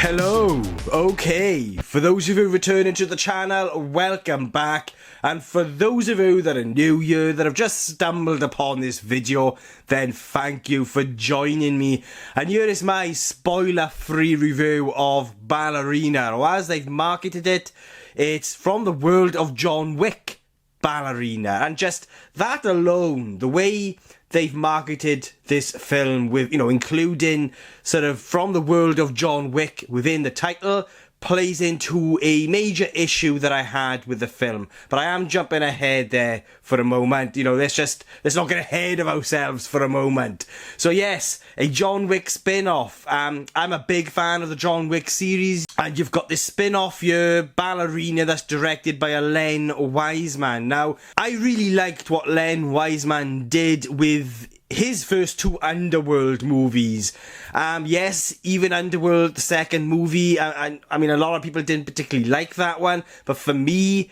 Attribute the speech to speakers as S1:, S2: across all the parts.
S1: Hello, okay, for those of you returning to the channel, welcome back, and for those of you that are new here, that have just stumbled upon this video, then thank you for joining me, and here is my spoiler-free review of Ballerina, or as they've marketed it, it's from the world of John Wick, Ballerina, and just that alone, the way they've marketed this film with, including sort of from the world of John Wick within the title, plays into a major issue that I had with the film. But I am jumping ahead there for a moment. Let's not get ahead of ourselves for a moment. So yes, a John Wick spin-off. I'm a big fan of the John Wick series. And you've got this spin-off here, Ballerina, that's directed by a Len Wiseman. Now, I really liked what Len Wiseman did with his first two Underworld movies. Yes, even Underworld, the second movie, I mean, a lot of people didn't particularly like that one, but for me,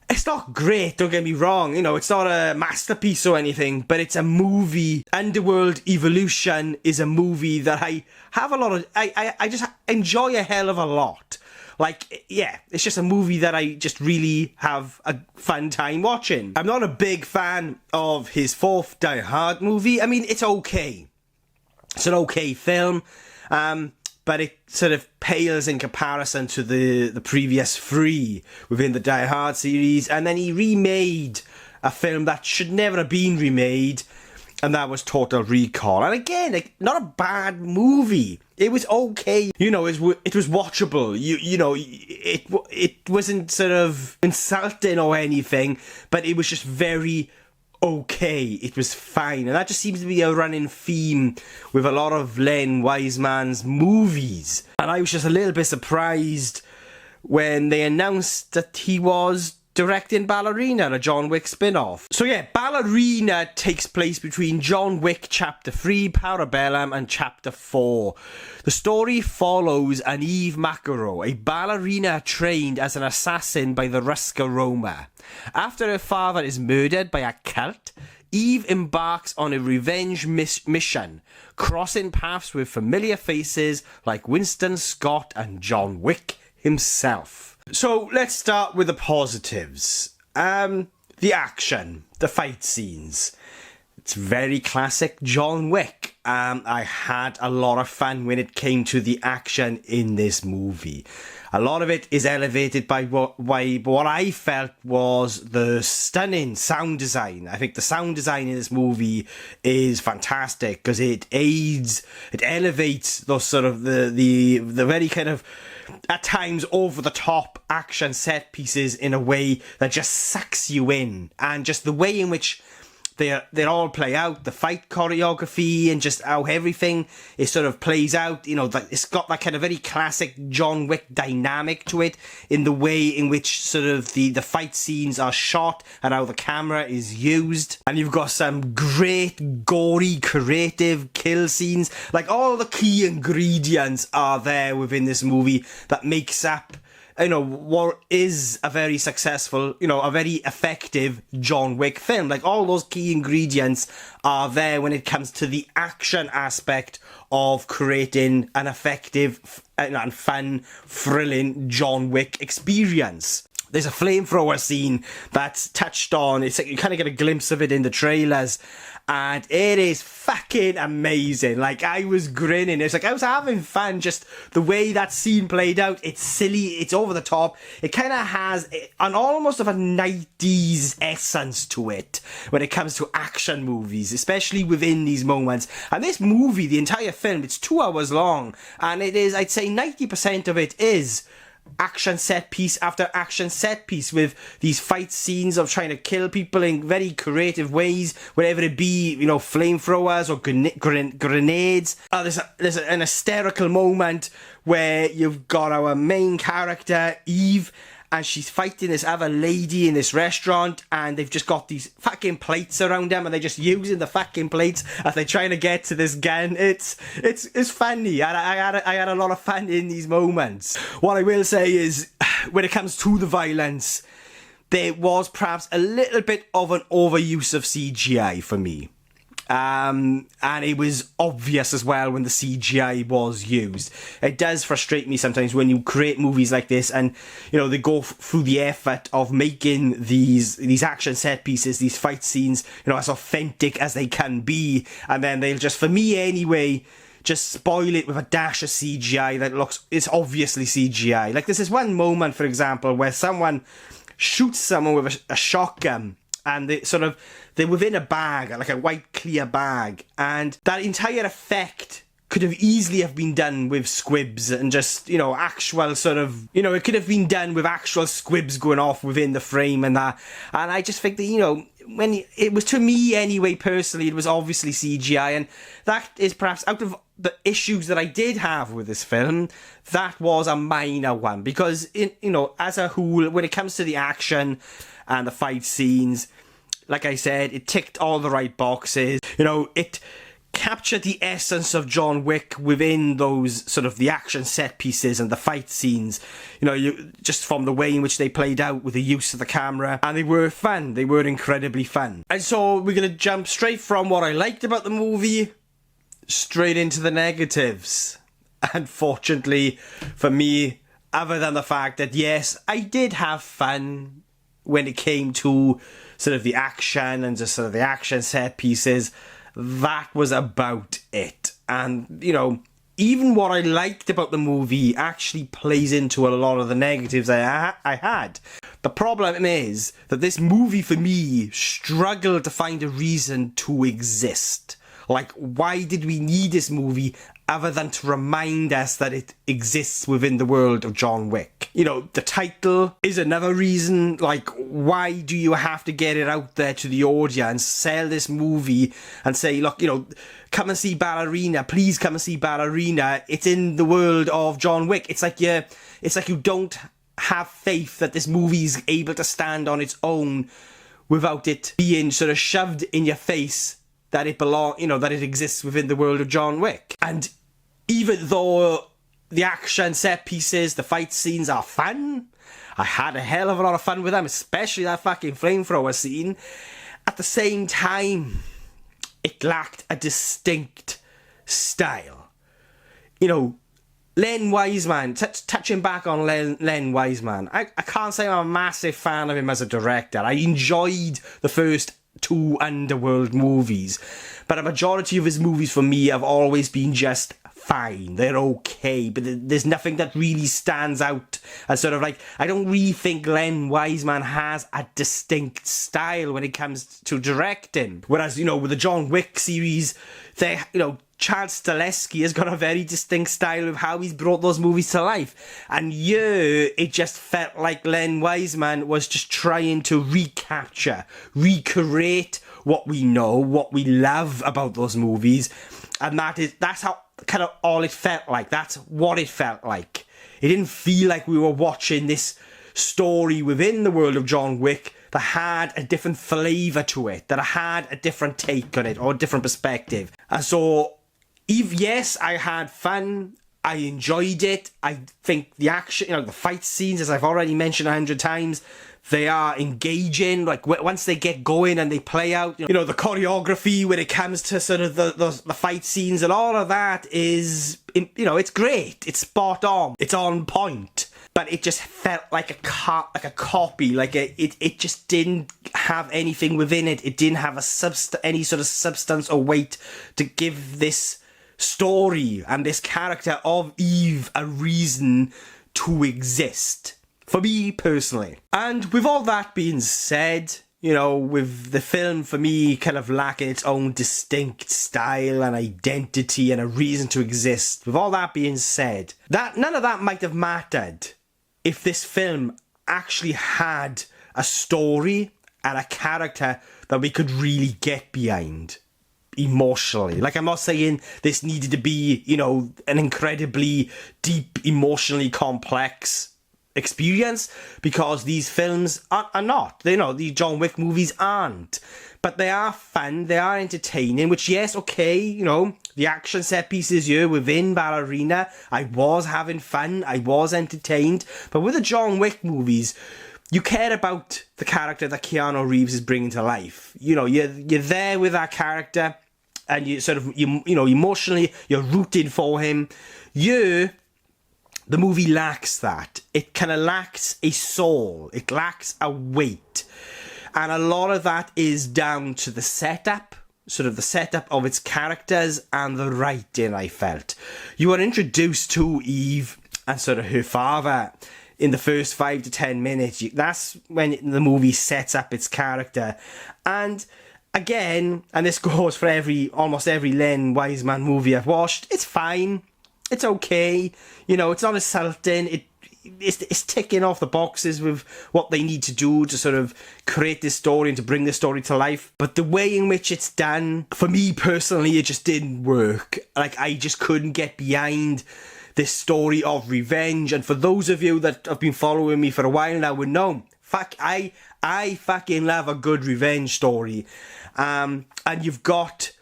S1: it's not great, don't get me wrong, it's not a masterpiece or anything, but it's a movie. Underworld Evolution is a movie that I have a lot of, I just enjoy a hell of a lot. Like, yeah, it's just a movie that I just really have a fun time watching. I'm not a big fan of his fourth Die Hard movie. I mean, it's okay. It's an okay film, but it sort of pales in comparison to the previous three within the Die Hard series. And then he remade a film that should never have been remade, and that was Total Recall. And again, not a bad movie. It was okay. It was watchable. It wasn't sort of insulting or anything, but it was just very okay. It was fine. And that just seems to be a running theme with a lot of Len Wiseman's movies. And I was just a little bit surprised when they announced that he was directing Ballerina, a John Wick spin-off. So yeah, Ballerina takes place between John Wick Chapter 3, Parabellum, and Chapter 4. The story follows an Eve Macaro, a ballerina trained as an assassin by the Ruska Roma. After her father is murdered by a cult, Eve embarks on a revenge mission, crossing paths with familiar faces like Winston Scott and John Wick himself. So let's start with the positives. The action, the fight scenes. It's very classic John Wick. I had a lot of fun when it came to the action in this movie. A lot of it is elevated by what I felt was the stunning sound design. I think the sound design in this movie is fantastic because it elevates those sort of the very kind of, at times, over-the-top action set pieces in a way that just sucks you in. And just the way in which they all play out, the fight choreography and just how everything is sort of plays out, it's got that kind of very classic John Wick dynamic to it in the way in which sort of the fight scenes are shot and how the camera is used. And you've got some great, gory, creative kill scenes. Like, all the key ingredients are there within this movie that makes up what is a very successful, a very effective John Wick film. Like, all those key ingredients are there when it comes to the action aspect of creating an effective and fun, thrilling John Wick experience. There's a flamethrower scene that's touched on. It's like you kind of get a glimpse of it in the trailers, and it is fucking amazing. Like, I was grinning. It's like I was having fun just the way that scene played out. It's silly. It's over the top. It kind of has an almost of a 90s essence to it when it comes to action movies, especially within these moments. And this movie, the entire film, it's 2 hours long, and it is, I'd say 90% of it is action set piece after action set piece with these fight scenes of trying to kill people in very creative ways, whether it be, flamethrowers or grenades. There's an hysterical moment where you've got our main character, Eve, and she's fighting this other lady in this restaurant, and they've just got these fucking plates around them, and they're just using the fucking plates as they're trying to get to this gun. It's funny, and I had a lot of fun in these moments. What I will say is, when it comes to the violence, there was perhaps a little bit of an overuse of CGI for me. And it was obvious as well when the CGI was used. It does frustrate me sometimes when you create movies like this and, you know, they go through the effort of making these action set pieces, these fight scenes, you know, as authentic as they can be. And then they'll just, for me anyway, just spoil it with a dash of CGI that it's obviously CGI. Like, there's this one moment, for example, where someone shoots someone with a shotgun and they're within a bag, like a white clear bag, and that entire effect could have easily have been done with squibs and just, you know, actual sort of, you know, it could have been done with actual squibs going off within the frame and that. And I just think that, you know, when it was, to me anyway, personally, it was obviously CGI, and that is perhaps, out of the issues that I did have with this film, that was a minor one, because, you know, as a whole, when it comes to the action and the fight scenes, like I said, it ticked all the right boxes. You know, it captured the essence of John Wick within those sort of the action set pieces and the fight scenes. You know, just from the way in which they played out with the use of the camera, and they were fun. They were incredibly fun. And so we're going to jump straight from what I liked about the movie straight into the negatives. Unfortunately for me, other than the fact that, yes, I did have fun when it came to sort of the action and just sort of the action set pieces, that was about it. And, you know, even what I liked about the movie actually plays into a lot of the negatives I had. The problem is that this movie, for me, struggled to find a reason to exist. Like, why did we need this movie other than to remind us that it exists within the world of John Wick? You know, the title is another reason. Like, why do you have to get it out there to the audience, sell this movie and say, look, you know, come and see Ballerina, please come and see Ballerina, it's in the world of John Wick. It's like you don't have faith that this movie is able to stand on its own without it being sort of shoved in your face that it exists within the world of John Wick. And even though the action set pieces, the fight scenes are fun, I had a hell of a lot of fun with them, especially that fucking flamethrower scene. At the same time, it lacked a distinct style. You know, Len Wiseman, touching back on Len Wiseman, I can't say I'm a massive fan of him as a director. I enjoyed the first 2 Underworld movies, but a majority of his movies for me have always been just fine. They're okay, but there's nothing that really stands out as sort of like, I don't really think Len Wiseman has a distinct style when it comes to directing. Whereas, you know, with the John Wick series, Chad Stahelski has got a very distinct style of how he's brought those movies to life. And yeah, it just felt like Len Wiseman was just trying to recreate what we know, what we love about those movies. And that's how kind of all it felt like. That's what it felt like. It didn't feel like we were watching this story within the world of John Wick that had a different flavour to it, that had a different take on it, or a different perspective. And so, yes, I had fun, I enjoyed it. I think the action, the fight scenes, as I've already mentioned 100 times, they are engaging. Like, once they get going and they play out, the choreography when it comes to sort of the fight scenes and all of that is, it's great. It's spot on. It's on point. But it just felt like a copy. It just didn't have anything within it. It didn't have any sort of substance or weight to give this story and this character of Eve a reason to exist. For me personally. And with all that being said, with the film for me kind of lacking its own distinct style and identity and a reason to exist, with all that being said, none of that might have mattered if this film actually had a story and a character that we could really get behind emotionally. Like, I'm not saying this needed to be, an incredibly deep, emotionally complex experience, because these films are not. The John Wick movies aren't. But they are fun, they are entertaining, which, yes, okay, the action set pieces here within Ballerina, I was having fun, I was entertained. But with the John Wick movies, you care about the character that Keanu Reeves is bringing to life. You're there with that character.
S2: and you sort of, you know, emotionally, you're rooting for him. The movie lacks that. It kind of lacks a soul. It lacks a weight. And a lot of that is down to the setup, sort of the setup of its characters and the writing, I felt. You were introduced to Eve and sort of her father in the first 5 to 10 minutes. That's when the movie sets up its character. And again, and this goes for almost every Len Wiseman movie I've watched, it's fine. It's okay. You know, it's not insulting. It's ticking off the boxes with what they need to do to sort of create this story and to bring this story to life. But the way in which it's done, for me personally, it just didn't work. Like, I just couldn't get behind this story of revenge. And for those of you that have been following me for a while now would know, I fucking love a good revenge story. And you've got,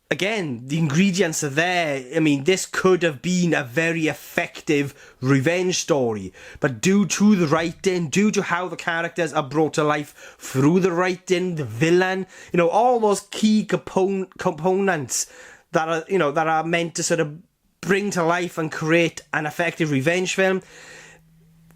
S2: again, the ingredients are there. I mean, this could have been a very effective revenge story. But due to the writing, due to how the characters are brought to life through the writing, the villain, you know, all those key components that are, you know, that are meant to sort of bring to life and create an effective revenge film,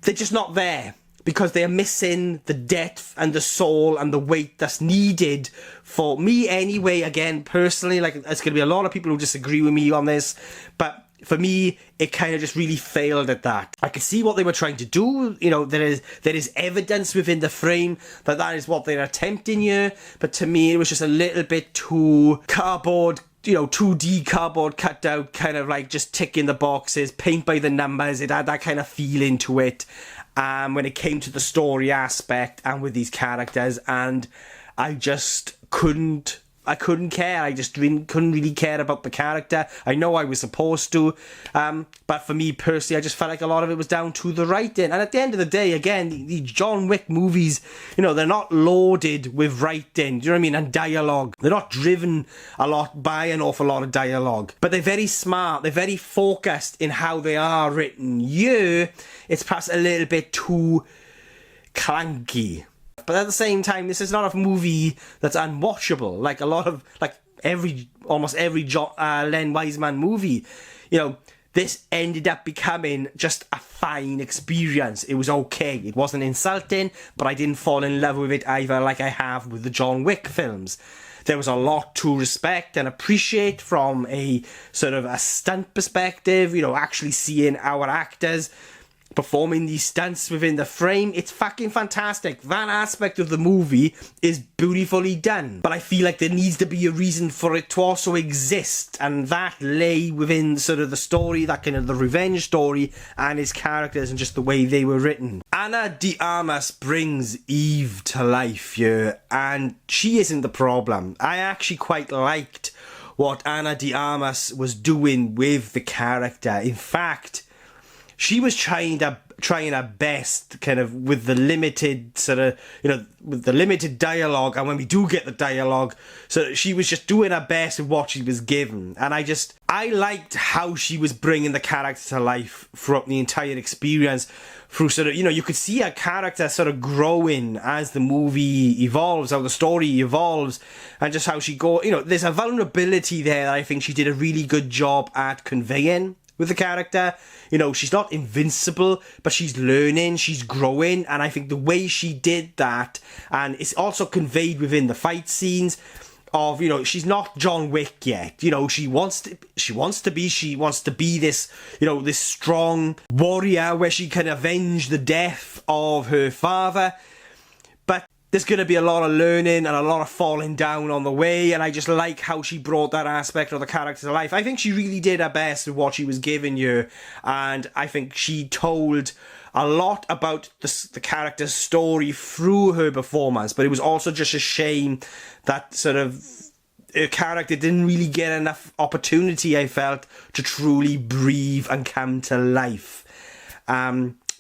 S2: they're just not there. Because they're missing the depth and the soul and the weight that's needed for me anyway. Again, personally, like, there's going to be a lot of people who disagree with me on this. But for me, it kind of just really failed at that. I could see what they were trying to do. You know, there is evidence within the frame that is what they're attempting here. But to me, it was just a little bit too cardboard, you know, 2D cardboard cut out, kind of like just ticking the boxes, paint by the numbers. It had that kind of feeling to it. When it came to the story aspect and with these characters, and I just couldn't care. I just couldn't really care about the character. I know I was supposed to, but for me personally, I just felt like a lot of it was down to the writing. And at the end of the day, again, the John Wick movies, you know, they're not loaded with writing, do you know what I mean, and dialogue. They're not driven a lot by an awful lot of dialogue, but they're very smart. They're very focused in how they are written. Yeah, it's perhaps a little bit too clunky. But at the same time, this is not a movie that's unwatchable. Like a lot of, like almost every Len Wiseman movie, you know, this ended up becoming just a fine experience. It was okay. It wasn't insulting, but I didn't fall in love with it either, like I have with the John Wick films. There was a lot to respect and appreciate from a sort of a stunt perspective, you know, actually seeing our actors performing these stunts within the frame. It's fucking fantastic. That aspect of the movie is beautifully done. But I feel like there needs to be a reason for it to also exist, and that lay within sort of the story, that kind of the revenge story, and his characters and just the way they were written. Ana de Armas brings Eve to life here, and she isn't the problem. I actually quite liked what Ana de Armas was doing with the character. In fact, she was trying her best, kind of, with the limited sort of, you know, with the limited dialogue, and when we do get the dialogue, so she was just doing her best with what she was given. And I liked how she was bringing the character to life throughout the entire experience, through sort of, you know, you could see her character sort of growing as the movie evolves, how the story evolves, and just how she you know, there's a vulnerability there that I think she did a really good job at conveying with the character. You know, she's not invincible, but she's learning, she's growing, and I think the way she did that, and it's also conveyed within the fight scenes of, you know, she's not John Wick yet. You know, she wants to be this, you know, this strong warrior where she can avenge the death of her father. But there's going to be a lot of learning and a lot of falling down on the way, and I just like how she brought that aspect of the character to life. I think she really did her best with what she was given you, and I think she told a lot about the character's story through her performance. But it was also just a shame that sort of her character didn't really get enough opportunity, I felt, to truly breathe and come to life.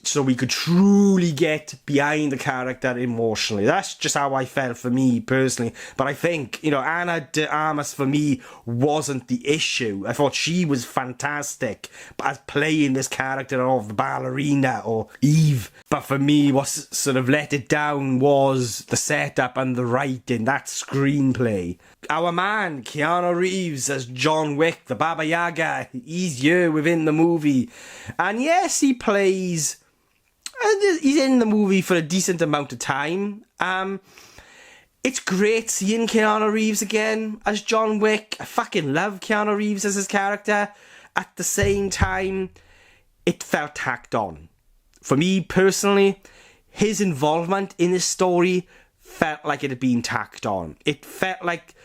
S2: So we could truly get behind the character emotionally. That's just how I felt for me personally. But I think, you know, Ana de Armas for me wasn't the issue. I thought she was fantastic as playing this character of the Ballerina or Eve. But for me, what sort of let it down was the setup and the writing, that screenplay. our man, Keanu Reeves, as John Wick, the Baba Yaga. He's here within the movie. And yes, he plays... he's in the movie for a decent amount of time. It's great seeing Keanu Reeves again as John Wick. I fucking love Keanu Reeves as his character. At the same time, it felt tacked on. For me, personally, his involvement in this story felt like it had been tacked on. It felt like...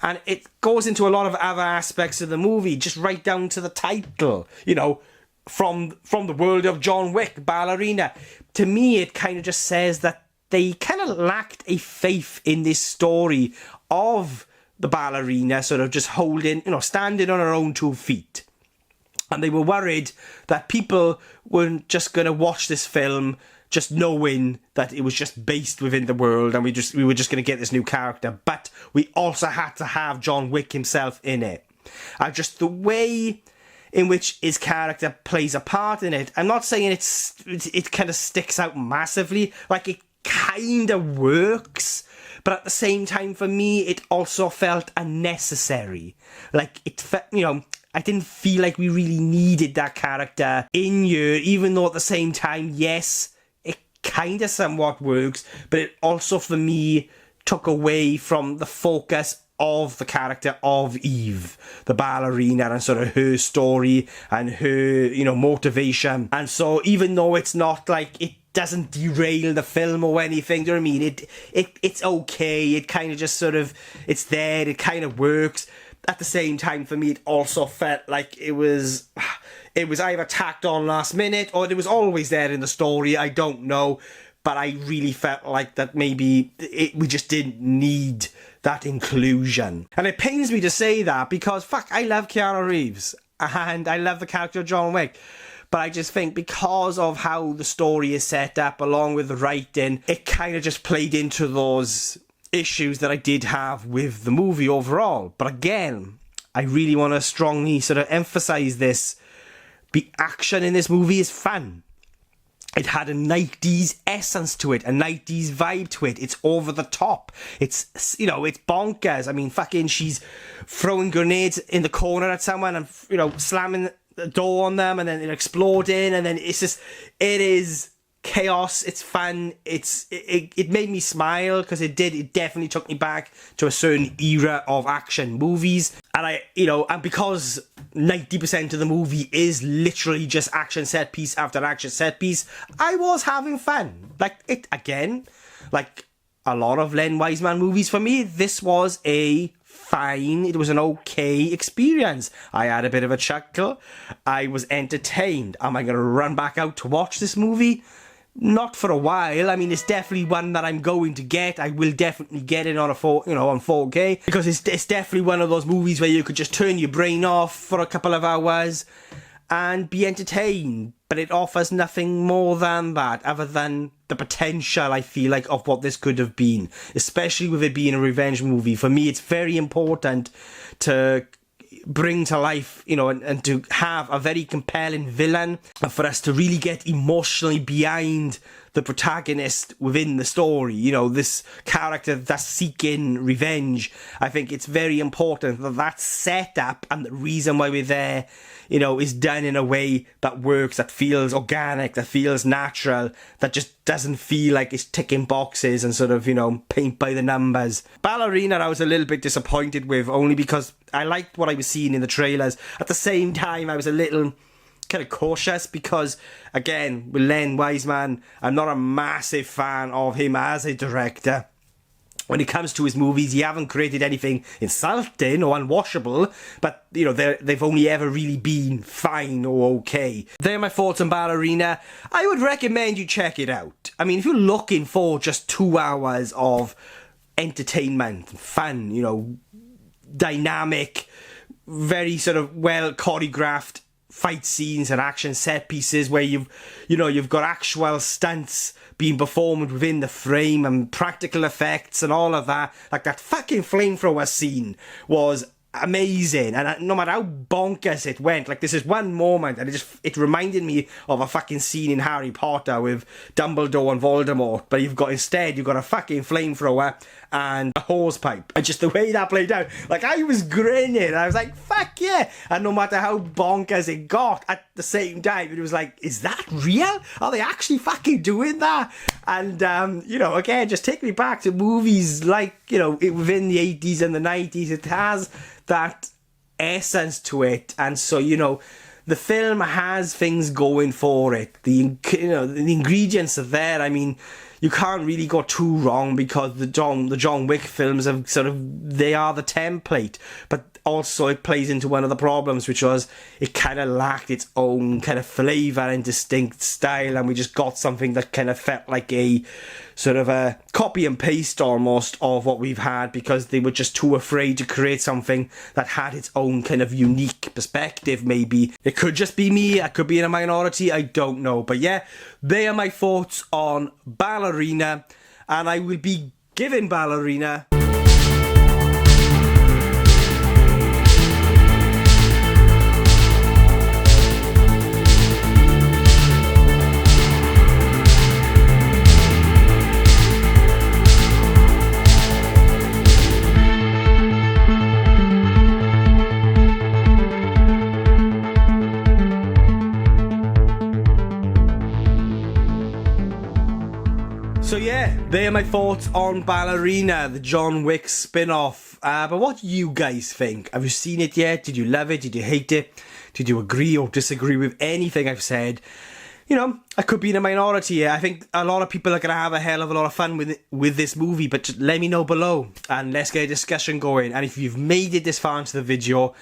S2: And it goes into a lot of other aspects of the movie, just right down to the title, you know, from the world of John Wick, Ballerina. To me, it kind of just says that they kind of lacked a faith in this story of the ballerina sort of just holding, you know, standing on her own 2 feet. And they were worried that people weren't just going to watch this film just knowing that it was just based within the world and we were just going to get this new character. But we also had to have John Wick himself in it. Just the way in which his character plays a part in it. I'm not saying it kind of sticks out massively. Like, it kind of works, but at the same time, for me, it also felt unnecessary. Like, it felt, you know, I didn't feel like we really needed that character in here, even though at the same time, yes, it kind of somewhat works, but it also, for me, took away from the focus of the character of Eve, the ballerina, and sort of her story and her, you know, motivation. And so even though it's not like it doesn't derail the film or anything, do you know what I mean? It's okay. It kind of just sort of, it's there. It kind of works. At the same time, for me, it also felt like it was either tacked on last minute or it was always there in the story. I don't know. But I really felt like that maybe we just didn't need that inclusion. And it pains me to say that because, fuck, I love Keanu Reeves. And I love the character of John Wick. But I just think because of how the story is set up, along with the writing, it kind of just played into those issues that I did have with the movie overall. But again, I really want to strongly sort of emphasize this. The action in this movie is fun. It had a 90s essence to it, a 90s vibe to it. It's over the top. It's, you know, it's bonkers. I mean, fucking, she's throwing grenades in the corner at someone and, you know, slamming the door on them and then it exploding, and then it's just, it is chaos. It's fun. It made me smile because it definitely took me back to a certain era of action movies. And and because 90% of the movie is literally just action set piece after action set piece, I was having fun. Like, it, again, like a lot of Len Wiseman movies for me, this was it was an okay experience. I had a bit of a chuckle. I was entertained. Am I going to run back out to watch this movie? Not for a while. I mean, it's definitely one that I'm going to get. I will definitely get it on on 4K, because it's definitely one of those movies where you could just turn your brain off for a couple of hours and be entertained. But it offers nothing more than that, other than the potential, I feel like, of what this could have been, especially with it being a revenge movie. For me, it's very important to bring to life, and to have a very compelling villain, and for us to really get emotionally behind the protagonist within the story, this character that's seeking revenge. I think it's very important that setup and the reason why we're there, is done in a way that works, that feels organic, that feels natural, that just doesn't feel like it's ticking boxes and sort of, paint by the numbers. Ballerina, I was a little bit disappointed with, only because I liked what I was seeing in the trailers. At the same time, I was a little kind of cautious because, again, with Len Wiseman, I'm not a massive fan of him as a director. When it comes to his movies, he haven't created anything insulting or unwatchable, but, they've only ever really been fine or okay. They're my thoughts on Ballerina. I would recommend you check it out. I mean, if you're looking for just 2 hours of entertainment, fun, dynamic, very sort of well choreographed fight scenes and action set pieces where you've got actual stunts being performed within the frame and practical effects and all of that. Like that fucking flamethrower scene was amazing, and no matter how bonkers it went, like this is one moment and it reminded me of a fucking scene in Harry Potter with Dumbledore and Voldemort, but you've got a fucking flamethrower and a hose pipe, and just the way that played out, like I was grinning, I was like fuck yeah. And no matter how bonkers it got, at the same time it was like, is that real? Are they actually fucking doing that? And you know, again, just take me back to movies like, you know, within the 80s and the 90s. It has that essence to it, and so, you know, the film has things going for it. The ingredients are there. I mean, you can't really go too wrong, because the John Wick films have they are the template, but also it plays into one of the problems, which was it kind of lacked its own kind of flavour and distinct style, and we just got something that kind of felt like a sort of a copy and paste almost of what we've had, because they were just too afraid to create something that had its own kind of unique perspective. Maybe it could just be me, I could be in a minority, I don't know. But yeah, they are my thoughts on Ballerina, and I will be giving Ballerina So yeah, they are my thoughts on Ballerina, the John Wick spin-off. But what do you guys think? Have you seen it yet? Did you love it? Did you hate it? Did you agree or disagree with anything I've said? You know, I could be in a minority here. I think a lot of people are going to have a hell of a lot of fun with this movie, but just let me know below and let's get a discussion going. And if you've made it this far into the video,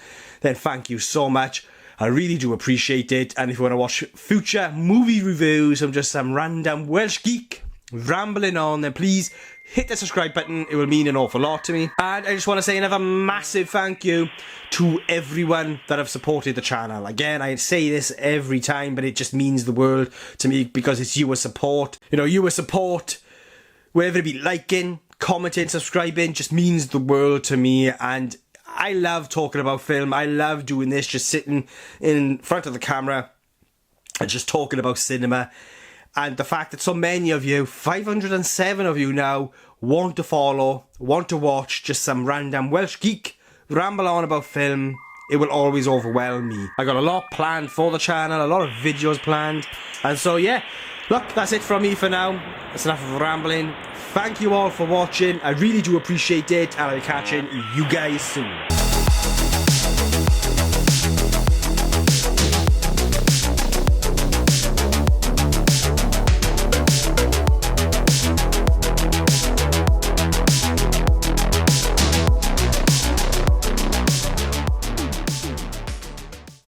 S2: then thank you so much. I really do appreciate it. And if you want to watch future movie reviews, I'm just some random Welsh geek rambling on, then please hit the subscribe button. It will mean an awful lot to me. And I just want to say another massive thank you to everyone that have supported the channel. Again, I say this every time, but it just means the world to me, because it's your support. You know, your support, whether it be liking, commenting, subscribing, just means the world to me. And I love talking about film. I love doing this, just sitting in front of the camera and just talking about cinema. And the fact that so many of you, 507 of you now, want to follow, want to watch just some random Welsh geek ramble on about film, it will always overwhelm me. I got a lot planned for the channel, a lot of videos planned. And so yeah, look, that's it from me for now. That's enough of rambling. Thank you all for watching. I really do appreciate it, and I'll be catching you guys soon.